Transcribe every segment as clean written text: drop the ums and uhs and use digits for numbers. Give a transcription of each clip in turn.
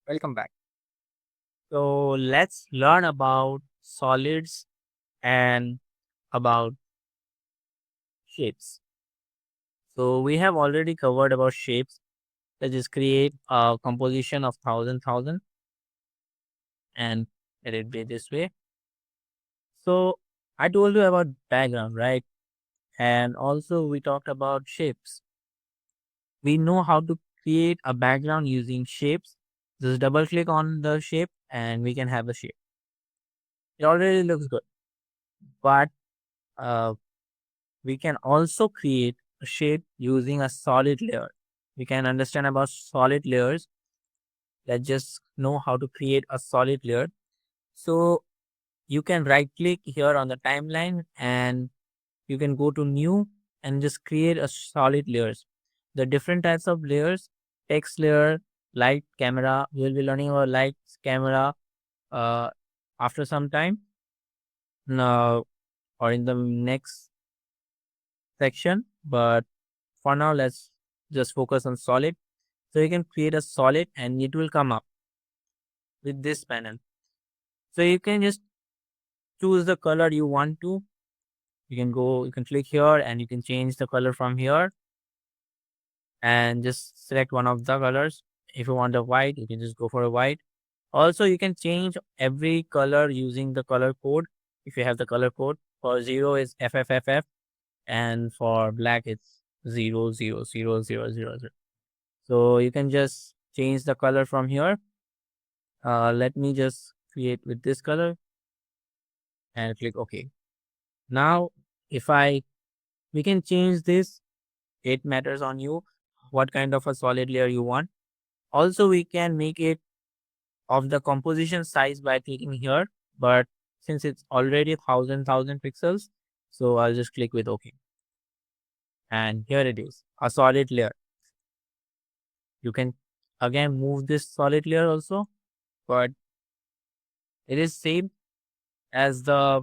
Welcome back. So let's learn about solids and about shapes. So we have already covered about shapes. Let's just create a composition of thousand and let it be this way. So I told you about background, right? And also we talked about shapes. We know how to create a background using shapes. Just double click on the shape and we can have a shape. It already looks good, but uh, we can also create a shape using a solid layer. We can understand about solid layers. Let's just know how to create a solid layer. So you can right click here on the timeline and you can go to new and just create a solid layers. The different types of layers, text layer, light, camera. We will be learning about lights, camera uh, after some time now or in the next section. But for now, let's just focus on solid. So you can create a solid and it will come up with this panel. So you can just choose the color you want to. You can click here and you can change the color from here and just select one of the colors. If you want a white, you can just go for a white. Also, you can change every color using the color code. If you have the color code for zero is FFFF and for black it's 0000000. So you can just change the color from here. Let me just create with this color and click OK. Now, if I we can change this. It matters on you what kind of a solid layer you want. Also, we can make it of the composition size by clicking here. But since it's already thousand pixels, so I'll just click with OK. And here it is, a solid layer. You can again move this solid layer also, but it is same as the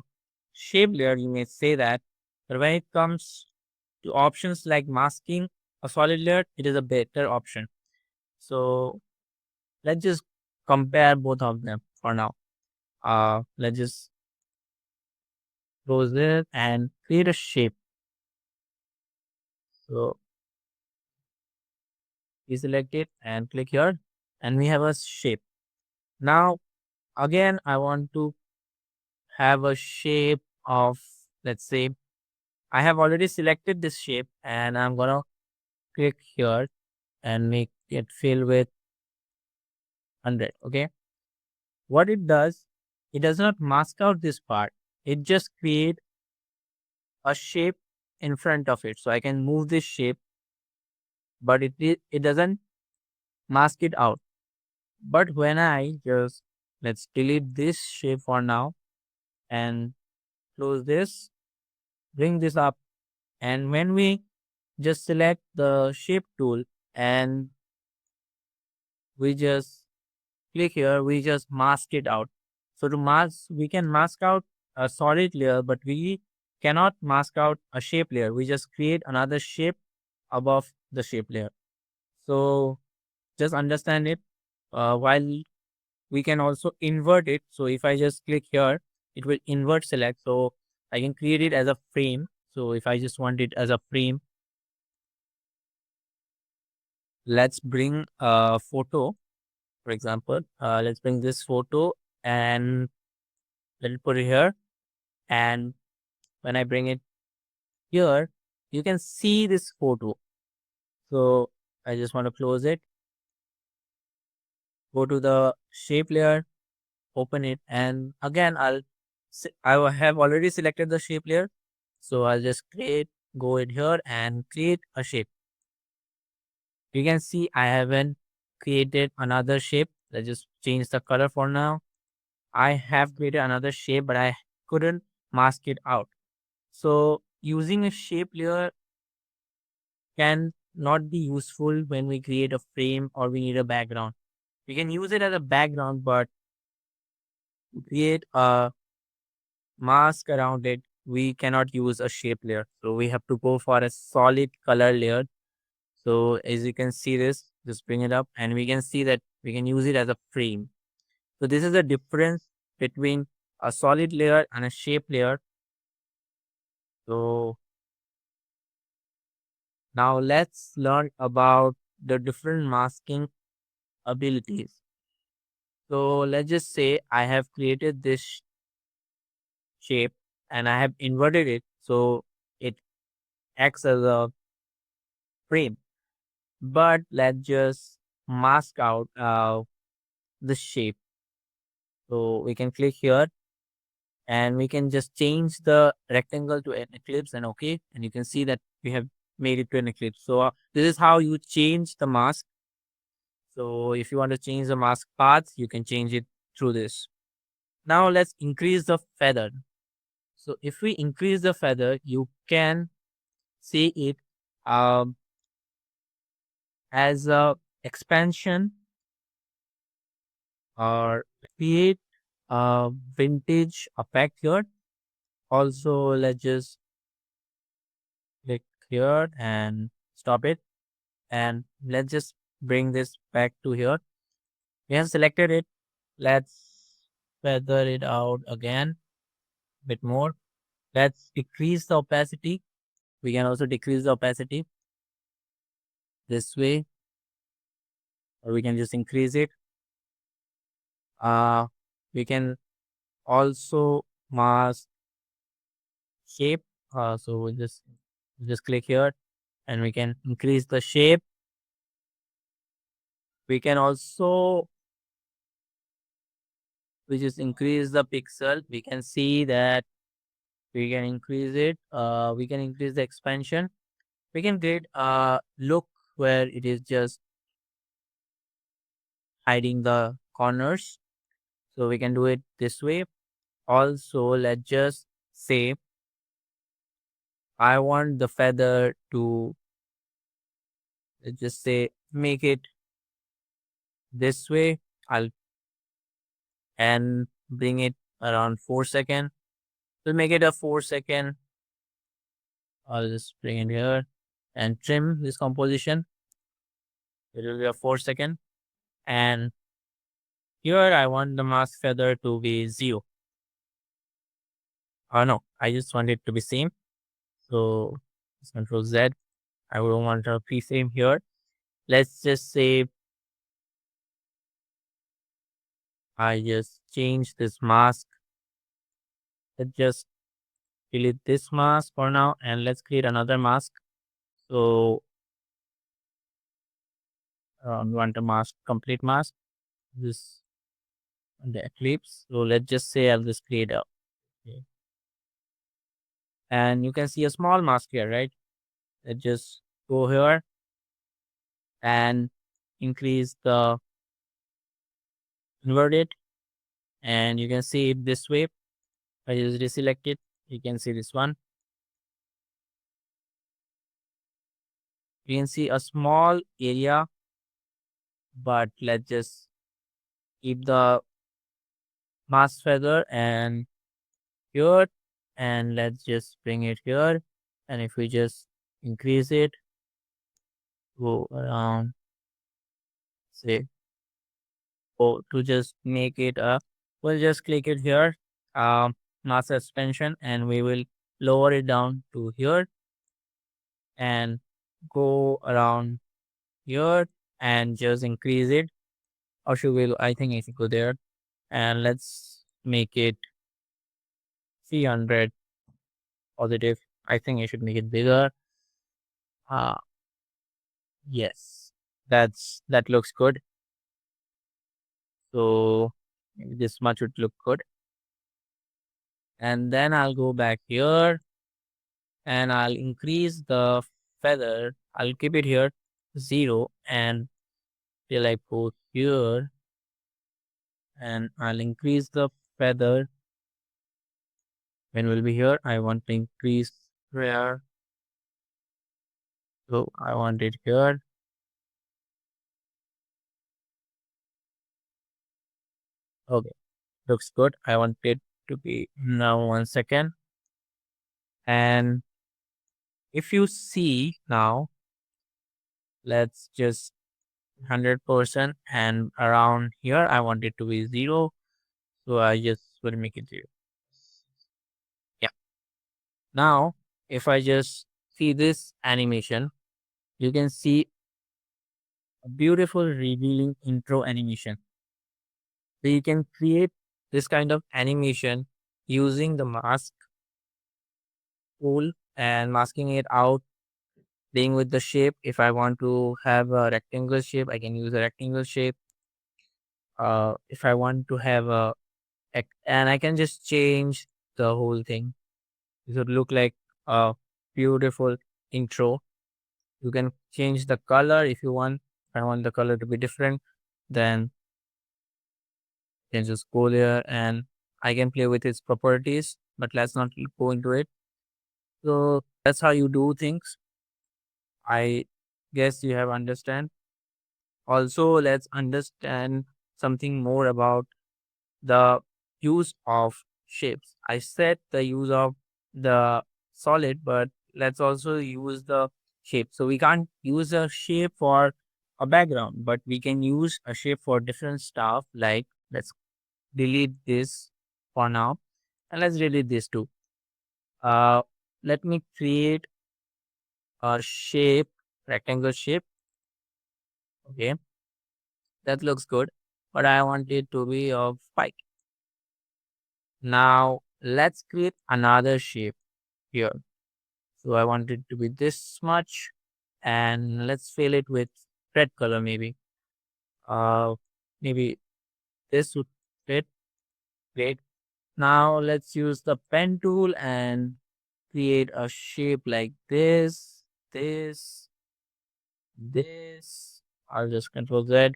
shape layer, you may say that. But when it comes to options like masking a solid layer, it is a better option. So let's just compare both of them for now. Let's just close this and create a shape. So we select it and click here and we have a shape. Now again, I want to have a shape of, let's say, I have already selected this shape and I'm gonna click here and make it fill with 100. Okay. What it does not mask out this part. It just create a shape in front of it. So I can move this shape, but it doesn't mask it out. But when I just let's delete this shape for now and close this, bring this up, and when we just select the shape tool and we just click here, we just mask it out. So to mask, we can mask out a solid layer, but we cannot mask out a shape layer. We just create another shape above the shape layer. So just understand it. While we can also invert it. So if I just click here, it will invert select. So I can create it as a frame. So if I just want it as a frame, let's bring a photo, for example. Let's bring this photo and let it put it here. And when I bring it here, you can see this photo. So I just want to close it, go to the shape layer, open it, and again I have already selected the shape layer. So I'll just go in here and create a shape. You can see I haven't created another shape. Let's just change the color for now. I have created another shape, but I couldn't mask it out. So using a shape layer can not be useful when we create a frame or we need a background. We can use it as a background, but to create a mask around it, we cannot use a shape layer. So we have to go for a solid color layer. So as you can see this, Just bring it up and we can see that we can use it as a frame. So this is the difference between a solid layer and a shape layer. So now let's learn about the different masking abilities. So let's just say I have created this shape and I have inverted it so it acts as a frame. But let's just mask out the shape. So we can click here and we can just change the rectangle to an ellipse and okay. And you can see that we have made it to an ellipse. So this is how you change the mask. So if you want to change the mask path, you can change it through this. Now let's increase the feather. So if we increase the feather, you can see it um, as a expansion or create a vintage effect here. Also, let's just click here and stop it. And let's just bring this back to here. We have selected it. Let's feather it out again a bit more. Let's decrease the opacity. We can also decrease the opacity this way, or we can just increase it. Uh, we can also mask shape. So we'll just click here and we can increase the shape. We can also we just increase the pixel. We can see that we can increase it. We can increase the expansion. We can create a look where it is just hiding the corners. So we can do it this way. Also, let's just say I want the feather to, let's just say, make it this way. I'll and bring it around 4 seconds. We'll make it a 4 second. I'll just bring it here and trim this composition. It will be a 4 second. And here I want the mask feather to be 0. Oh no, I just want it to be same. So let's control Z. I will want a pre-frame here. Let's just say I just change this mask. Let's just delete this mask for now and let's create another mask. So we want a mask, complete mask. This the eclipse. So let's just say I'll just create a okay. And you can see a small mask here, right? Let's just go here and increase the invert it and you can see it this way. I just deselect it. You can see this one. You can see a small area, but let's just keep the mask feather and here and let's just bring it here. And if we just increase it, go around, say, oh, to just make it a, we'll just click it here, mask suspension, and we will lower it down to here and go around here and just increase it. Or should we, I think I should go there and let's make it 300 positive. I think I should make it bigger. Uh, yes, that looks good. So maybe this much would look good. And then I'll go back here and I'll increase the feather. I'll keep it here 0 and till I go here and I'll increase the feather. When we'll be here, I want to increase where. So I want it here. Okay, looks good. I want it to be now 1 second. And if you see now, let's just 100%, and around here I want it to be 0. So I just will make it 0. Yeah. Now, if I just see this animation, you can see a beautiful revealing intro animation. So you can create this kind of animation using the mask tool and masking it out, playing with the shape. If I want to have a rectangle shape, I can use a rectangle shape. If I want to have and I can just change the whole thing. It would look like a beautiful intro. You can change the color if you want. If I want the color to be different, then you can just go there and I can play with its properties, but let's not go into it. So that's how you do things. I guess you have understand. Also, let's understand something more about the use of shapes. I said the use of the solid, but let's also use the shape. So we can't use a shape for a background, but we can use a shape for different stuff. Like let's delete this for now, and let's delete this too. Uh, Let me create a shape, rectangle shape. Okay, that looks good, but I want it to be of spike. Now let's create another shape here. So I want it to be this much, and let's fill it with red color maybe. Uh, Maybe this would fit. Great. Now let's use the pen tool and create a shape like this. I'll just control Z.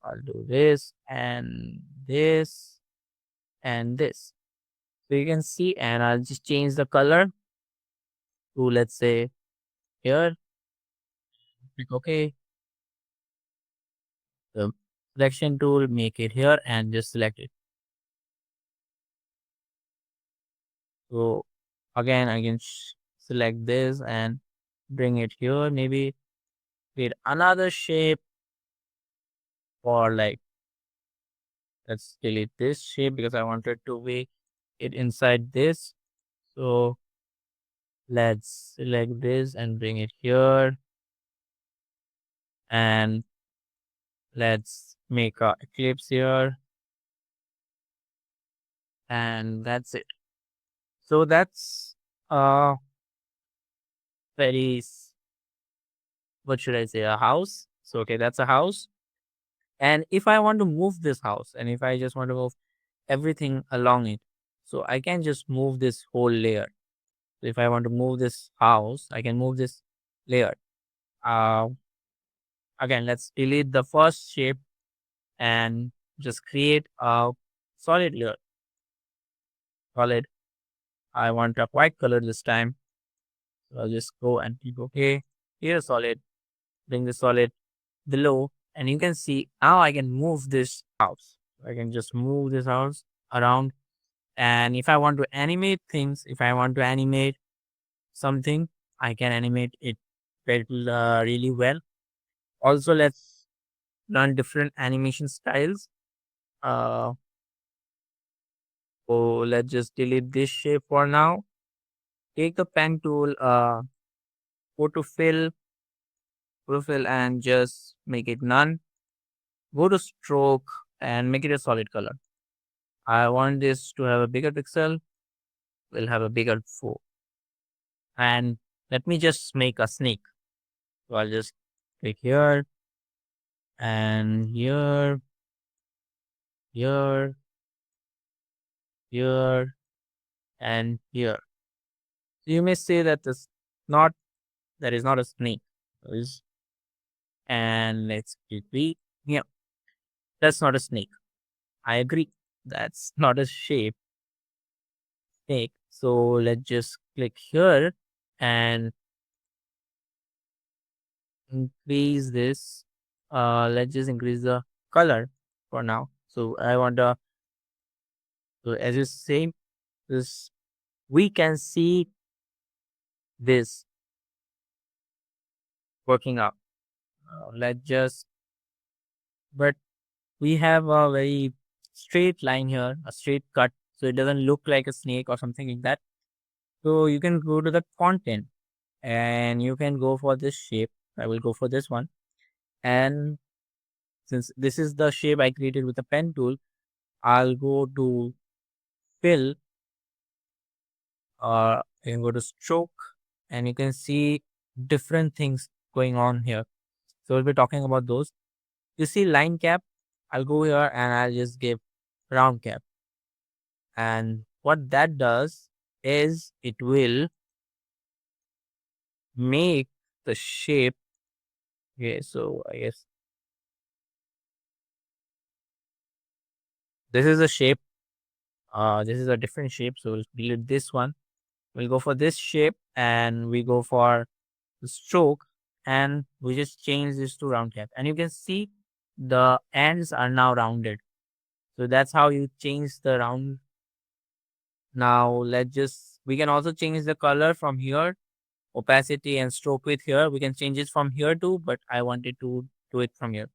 I'll do this and this and this. So you can see, and I'll just change the color to, let's say, here. Click OK. The selection tool, make it here and just select it. So again, I can select this and bring it here. Maybe create another shape, or like, let's delete this shape because I wanted to be it inside this. So let's select this and bring it here, and let's make a eclipse here, and that's it. So that's very what should I say, a house. So okay, that's a house. And if I want to move this house, and if I just want to move everything along it, so I can just move this whole layer. So if I want to move this house, I can move this layer. uh Again, let's delete the first shape and just create a solid layer. Solid. I want a white color this time, so I'll just go and click OK. Here, solid. Bring the solid below, and you can see now I can move this house. I can just move this house around. And if I want to animate things, if I want to animate something, I can animate it really well. Also, let's learn different animation styles. Uh, so let's just delete this shape for now. Take the pen tool, go to fill, and just make it none. Go to stroke and make it a solid color. I want this to have a bigger pixel. We'll have a bigger 4. And let me just make a snake. So I'll just click here and here, here, and here. So you may say that not that is not a snake. Is And let's click B. Yeah, that's not a snake. I agree. That's not a snake. So let's just click here and increase this. Let's just increase the color for now. So I want to, so as you say, this we can see this working out. Let's just but we have a very straight line here, a straight cut, so it doesn't look like a snake or something like that. So you can go to the content and you can go for this shape. I will go for this one. And since this is the shape I created with the pen tool, I'll go to fill, or you can go to stroke, and you can see different things going on here. So we'll be talking about those. You see line cap, I'll go here and I'll just give round cap. And what that does is it will make the shape. Okay, so I guess this is a shape. This is a different shape. So we'll delete this one. We'll go for this shape and we go for the stroke, and we just change this to round cap. And you can see the ends are now rounded. So that's how you change the round. Now we can also change the color from here, opacity and stroke width here. We can change it from here too, but I wanted to do it from here.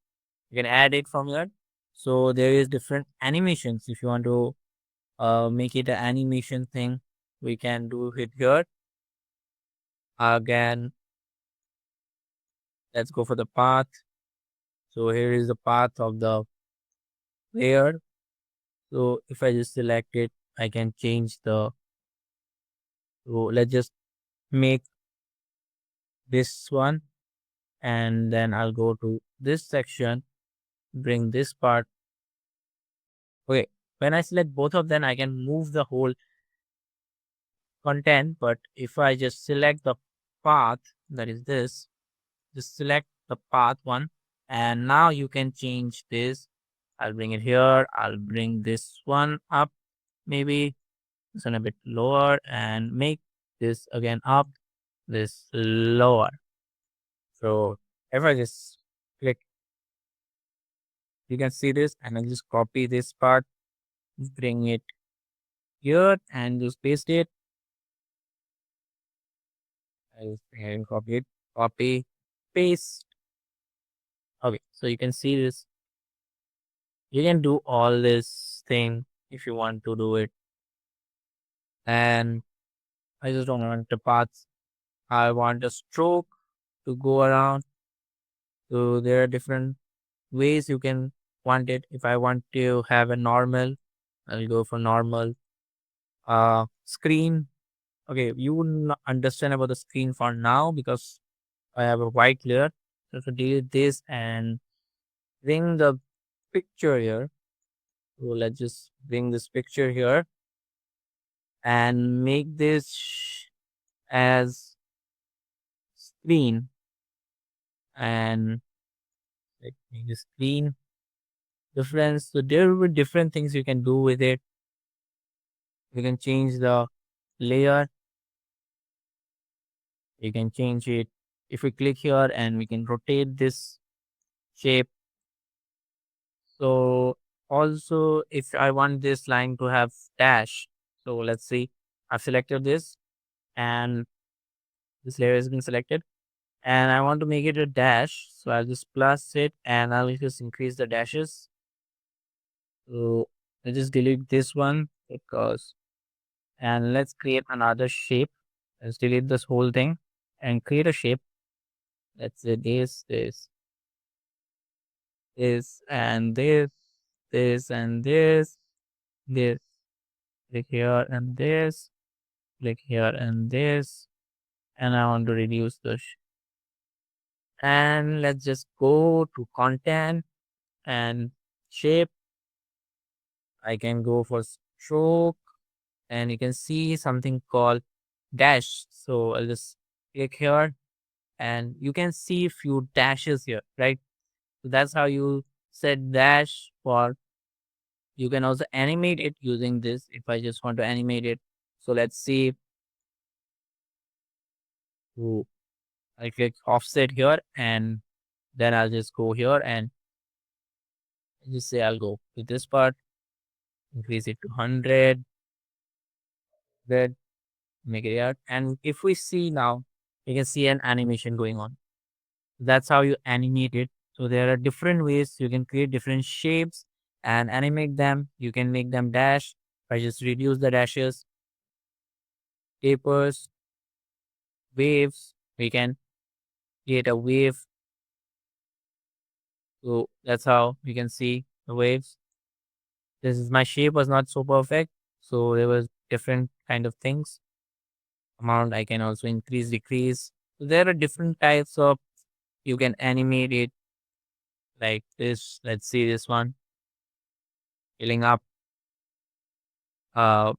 You can add it from here. So there is different animations. If you want to make it an animation thing, we can do it here. Again, let's go for the path. So here is the path of the layer. So if I just select it, I can change so let's just make this one, and then I'll go to this section, bring this part. Okay. When I select both of them, I can move the whole content. But if I just select the path, that is this, just select the path one, and now you can change this. I'll bring it here. I'll bring this one up, maybe this one a bit lower, and make this again up, this lower. So if I just click, you can see this, and I just copy this part, bring it here, and just paste it. I just bring it and copy it, copy, paste. Okay, so you can see this. You can do all this thing if you want to do it. And I just don't want the paths. I want a stroke to go around. So there are different ways you can want it. If I want to have a normal, I'll go for normal. Screen. Okay, you wouldn't understand about the screen for now because I have a white layer. So to delete this and bring the picture here. So let's just bring this picture here and make this as screen, and like make the screen difference. So there will be different things you can do with it. You can change the layer. You can change it. If we click here and we can rotate this shape. So also if I want this line to have dash, so let's see, I've selected this and this layer has been selected and I want to make it a dash. So I'll just plus it and I'll just increase the dashes. So I'll just delete this one because, and let's create another shape. Let's delete this whole thing and create a shape. Let's say this, and this, and this, click here and this, click here and this, and I want to reduce the and let's just go to content and shape. I can go for stroke and you can see something called dash. So I'll just click here and you can see few dashes here, right? So that's how you set dash for. You can also animate it using this if I just want to animate it. So let's see. Ooh, I click offset here and then I'll just go here and just say I'll go with this part, increase it to 100, then make it out. And if we see now, you can see an animation going on. That's how you animate it. So there are different ways you can create different shapes and animate them. You can make them dash. I just reduce the dashes, tapers, waves. We can create a wave. So that's how you can see the waves. This is my shape was not so perfect. So there was different kind of things. Amount I can also increase, decrease. So there are different types of you can animate it like this. Let's see this one. Filling up uh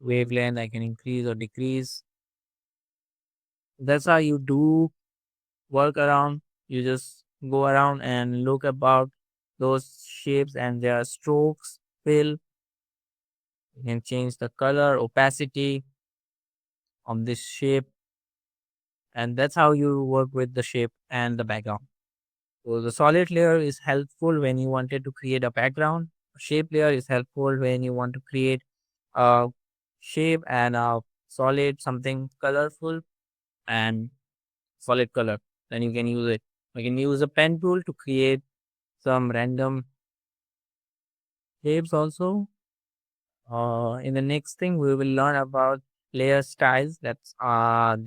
wavelength. I can increase or decrease. That's how you do work around. You just go around and look about those shapes and their strokes, fill. You can change the color, opacity of this shape, and that's how you work with the shape and the background. So the solid layer is helpful when you wanted to create a background. Shape layer is helpful when you want to create a shape and a solid something colorful and solid color. Then you can use it. You can use a pen tool to create some random shapes also. In the next thing, we will learn about layer styles. They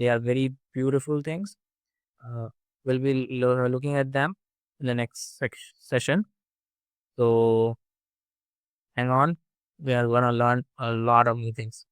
are very beautiful things. Uh, we'll be looking at them in the next session. So hang on, we are gonna learn a lot of new things.